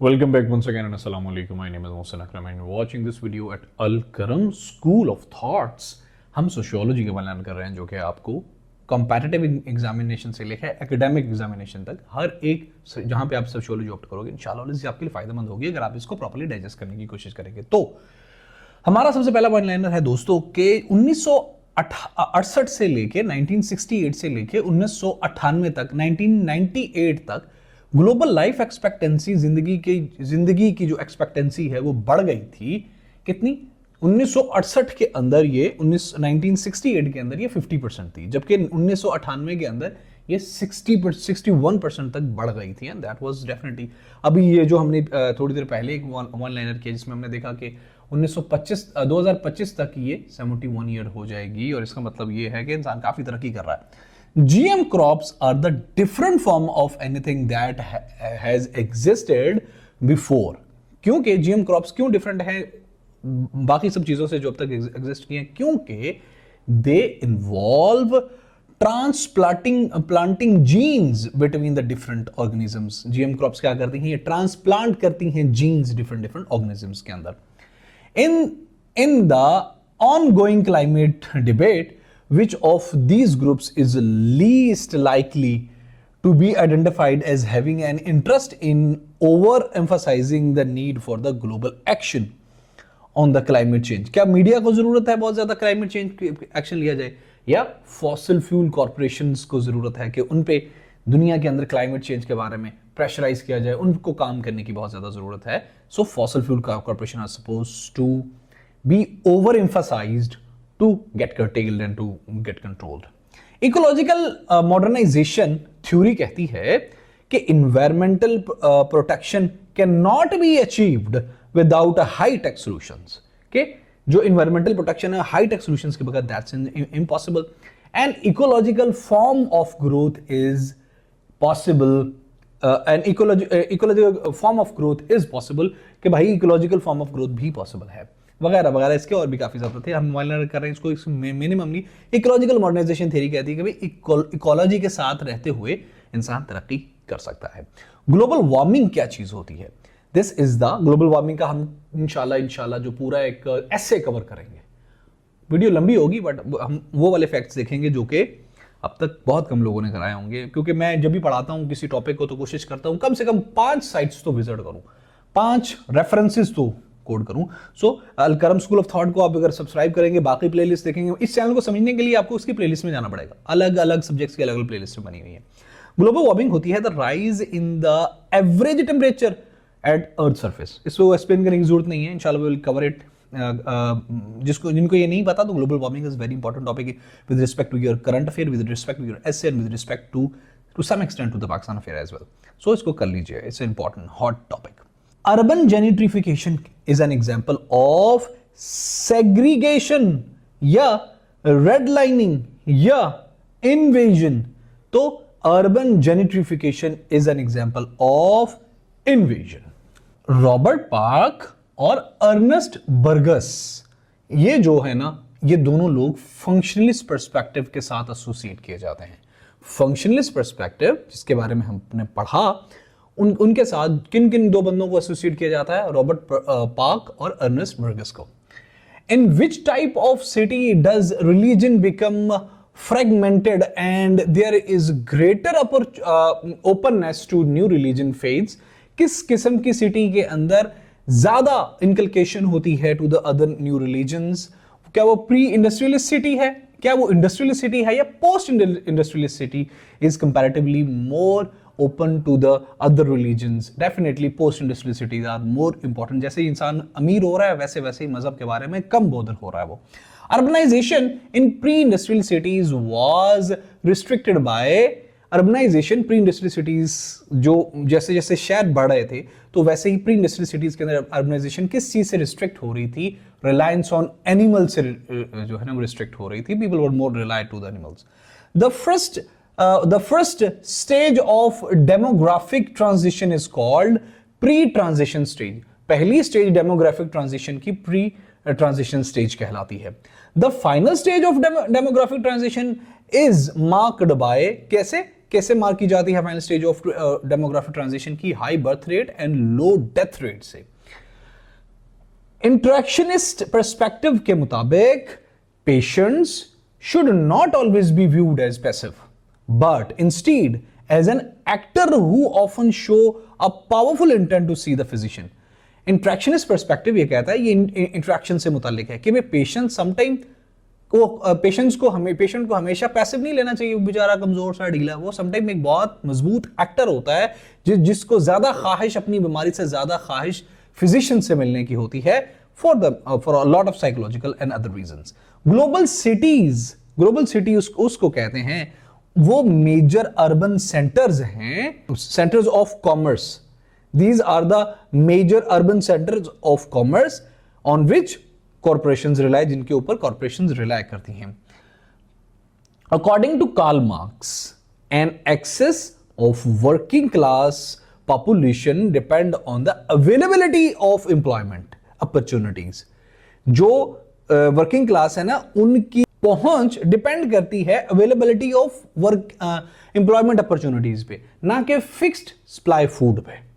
Welcome back once again and Assalamu alaikum. My name is Mohsin Akram and you're watching this video at Al Karam School of Thoughts. हम sociology के बारे में कर रहे हैं जो कि आपको कॉम्पिटिटिव एग्जामिनेशन से लेकर एकेडमिक एग्जामिनेशन तक हर एक जहां पे आप सोशियोलॉजी ऑप्ट करोगे इंशाल्लाह आपके लिए फायदेमंद होगी अगर आप इसको प्रॉपर्ली डाइजेस्ट करने की कोशिश करेंगे। तो हमारा सबसे पहला वन लाइनर है दोस्तों के 1968 से लेके 1968 से लेके 1998 तक 1998 तक ग्लोबल लाइफ एक्सपेक्टेंसी जिंदगी की जो एक्सपेक्टेंसी है वो बढ़ गई थी कितनी 1968 के अंदर ये 1968 के अंदर ये 50% थी जबकि 1998 के अंदर ये 61% तक बढ़ गई थी एंड दैट वाज डेफिनेटली अभी ये जो हमने थोड़ी देर पहले एक वन लाइनर किया जिसमें हमने देखा कि 2025 तक ये 71 ईयर हो जाएगी और इसका मतलब ये है कि इंसान काफी तरक्की कर रहा है। GM crops are the different form of anything that has existed before। क्योंकि GM crops क्यों different है बाकी सब चीजों से जो अब तक exist किए हैं क्योंकि they involve planting genes between the different organisms। GM crops क्या करती हैं ये transplant करती हैं genes different organisms के अंदर। In the ongoing climate debate which of these groups is least likely to be identified as having an interest in overemphasizing the need for the global action on the climate change। क्या media को जरूरत है बहुत ज्यादा climate change action लिया जाए या fossil fuel corporations को जरूरत है कि उन पे दुनिया के अंदर क्लाइमेट चेंज के बारे में प्रेशराइज किया जाए, उनको काम करने की बहुत ज्यादा जरूरत है। So fossil fuel corporation are supposed to be over emphasised to get curtailed and to get controlled। Ecological modernization theory कहती है कि environmental protection cannot be achieved without a high-tech solutions। के जो environmental protection है high-tech solutions के बगैर that's impossible। An ecological form of growth is possible। an ecological form of growth is possible कि भाई ecological form of growth भी possible है वगैरह वगैरह। इसके और भी काफी ज्यादा थे, हम लर्न कर रहे हैं इसको मिनिममली। इकोलॉजिकल मॉडर्नाइजेशन थ्योरी कहती है कि भाई इकोलॉजी के साथ रहते हुए इंसान तरक्की कर सकता है। ग्लोबल वार्मिंग क्या चीज होती है? This is the global warming का हम इंशाल्लाह जो पूरा एक ऐसे कवर करेंगे। वीडियो लंबी होगी बट हम वो वाले फैक्ट्स देखेंगे जो कि अब तक बहुत कम लोगों ने कराए होंगे, क्योंकि मैं जब भी पढ़ाता हूं किसी टॉपिक को तो कोशिश करता हूं कम से कम 5 साइट्स तो विजिट करूं, 5 रेफरेंसेस तो कोड करूं। सो अल करम स्कूल ऑफ थॉट को आप अगर सब्सक्राइब करेंगे, बाकी प्लेलिस्ट देखेंगे, इस चैनल को समझने के लिए आपको उसकी प्लेलिस्ट में जाना पड़ेगा। अलग अलग सब्जेक्ट्स की अलग अलग प्लेलिस्ट बनी हुई है। ग्लोबल वार्मिंग होती है the rise in the average temperature at earth surface. इसको एक्सप्लेन करने की जरूरत नहीं है, इंशाल्लाह वी विल कवर इट। जिनको ये नहीं पता तो global warming is very important topic with respect to your current affair, with respect to your essay and with respect to some extent to the Pakistan affair as well. So इसको कर लीजिए, it's important hot topic. Urban gentrification is an example of segregation या redlining या invasion। तो urban gentrification is an example of invasion। Robert Park और Ernest Burgess ये जो है ना, ये दोनों लोग फंक्शनलिस्ट पर्सपेक्टिव के साथ एसोसिएट किए जाते हैं। फंक्शनलिस्ट पर्सपेक्टिव जिसके बारे में हमने पढ़ा उनके साथ किन किन दो बंदों को एसोसिएट किया जाता है? रॉबर्ट पार्क और अर्नेस्ट बर्गस को। In which type of city does religion become fragmented and there is greater openness to new religion faiths? किस किस्म की सिटी के अंदर ज्यादा इनकलकेशन होती है to the other new religions? क्या वो प्री इंडस्ट्रियलिस्ट सिटी है, क्या वो इंडस्ट्रियलिस्ट सिटी है, या post industrialist city is comparatively more open to the other religions? Definitely post-industrial cities are more important। जैसे इंसान अमीर हो रहा है वैसे वैसे ही मजहब के बारे में कम बोधर हो रहा है वो। Urbanization in pre-industrial cities was restricted by urbanization। pre-industrial cities जो जैसे जैसे शहर बढ़ रहे थे तो वैसे ही pre-industrial cities के अंदर urbanization किस चीज से रिस्ट्रिक्ट हो रही थी? Reliance on animals से जो है ना वो रिस्ट्रिक्ट हो रही थी। People were more reliant to the animals। The first stage of demographic transition is called pre-transition stage। पहली स्टेज डेमोग्राफिक ट्रांजिशन की pre-transition stage कहलाती है। The final stage of demographic transition is marked by कैसे? कैसे mark की जाती है final stage of demographic transition की? High birth rate and low death rate से। इंट्रैक्शनिस्ट पर्सपेक्टिव के मुताबिक patients should not always be viewed as passive, but instead as an actor who often show a powerful intent to see the physician. Interactionist perspective ये कहता है, ये interaction से मुतालिक है कि भाई पेशेंट को हमेशा पैसिव नहीं लेना चाहिए, बेचारा कमजोर सा ढीला, वो समटाइम एक बहुत मजबूत एक्टर होता है जिसको ज्यादा ख्वाहिश, अपनी बीमारी से ज्यादा ख्वाहिश फिजिशियन से मिलने की होती है for a lot of psychological and other reasons. Global city उसको कहते हैं, वो मेजर अर्बन सेंटर्स हैं, centres of commerce. These are the major urban centres of commerce on which corporations rely, जिनके ऊपर कॉर्पोरेशंस रिलाई करती हैं। According to Karl Marx, an excess of working class population depend on the availability of employment opportunities. जो working class है ना, उनकी पहुंच depend करती है availability of work employment opportunities पे, ना कि फिक्स्ड सप्लाई फूड पे।